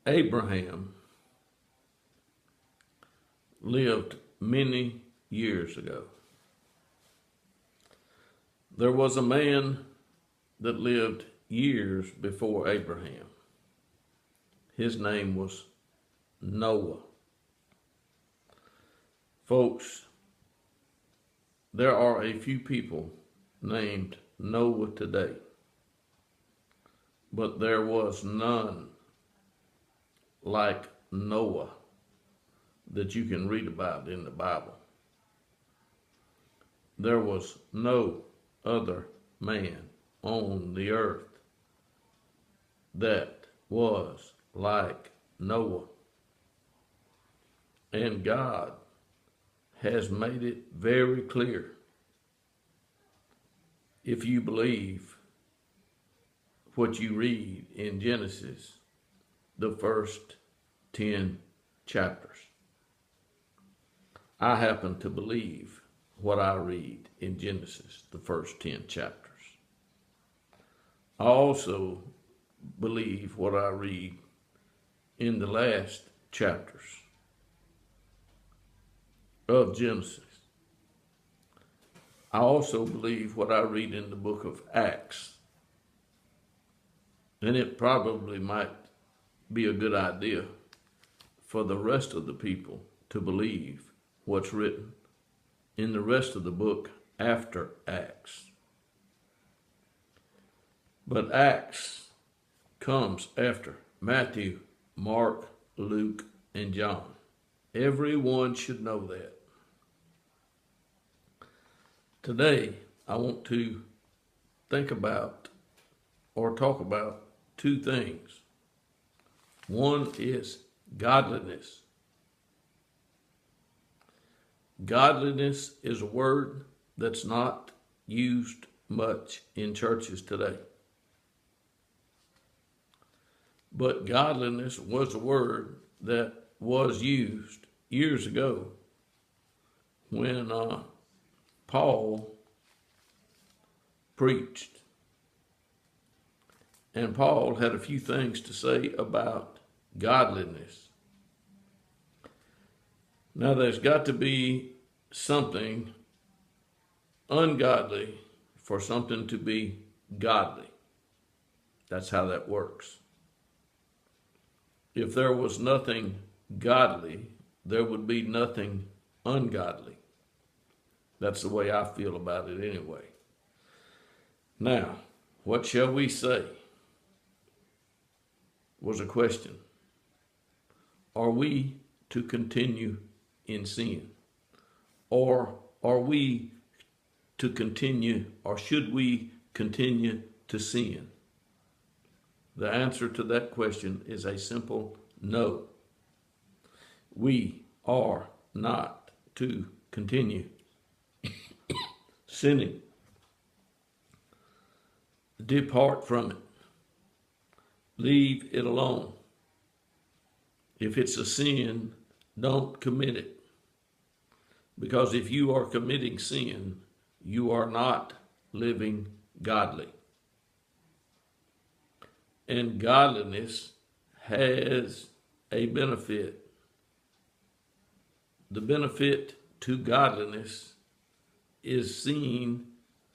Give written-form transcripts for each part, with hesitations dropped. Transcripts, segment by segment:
Abraham lived many years ago. There was a man that lived years before Abraham. His name was Noah. Folks, there are a few people named Noah today, but there was none like Noah that you can read about in the Bible. There was no other man on the earth that was like Noah. And God has made it very clear, if you believe what you read in Genesis, the first 10 chapters. I happen to believe what I read in Genesis, the first 10 chapters. I also believe what I read in the last chapters of Genesis. I also believe what I read in the book of Acts. And it probably might be a good idea for the rest of the people to believe what's written in the rest of the book after Acts. But Acts comes after Matthew, Mark, Luke, and John. Everyone should know that. Today, I want to think about or talk about two things. One is godliness. Godliness is a word that's not used much in churches today. But godliness was a word that was used years ago when Paul preached. And Paul had a few things to say about godliness. Now, there's got to be something ungodly for something to be godly. That's how that works. If there was nothing godly, there would be nothing ungodly. That's the way I feel about it anyway. Now, what shall we say? Was a question. Are we to continue in sin? Or are we to continue, or should we continue to sin? The answer to that question is a simple no. We are not to continue sinning. Depart from it. Leave it alone. If it's a sin, don't commit it. Because if you are committing sin, you are not living godly. And godliness has a benefit. The benefit to godliness is seen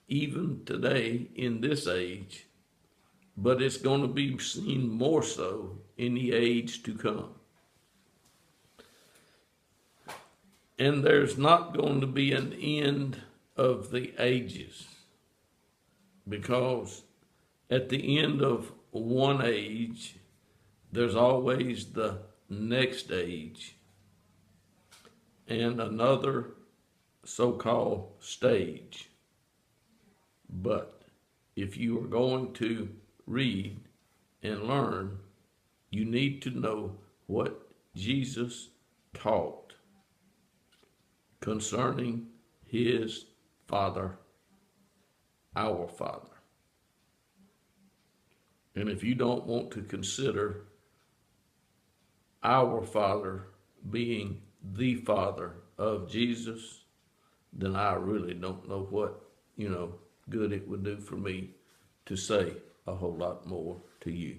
even today in this age, but it's going to be seen more so in the age to come. And there's not going to be an end of the ages, because at the end of one age, there's always the next age and another so-called stage. But if you are going to read and learn, you need to know what Jesus taught concerning his Father, our Father. And if you don't want to consider our Father being the Father of Jesus, then I really don't know what, good it would do for me to say a whole lot more to you.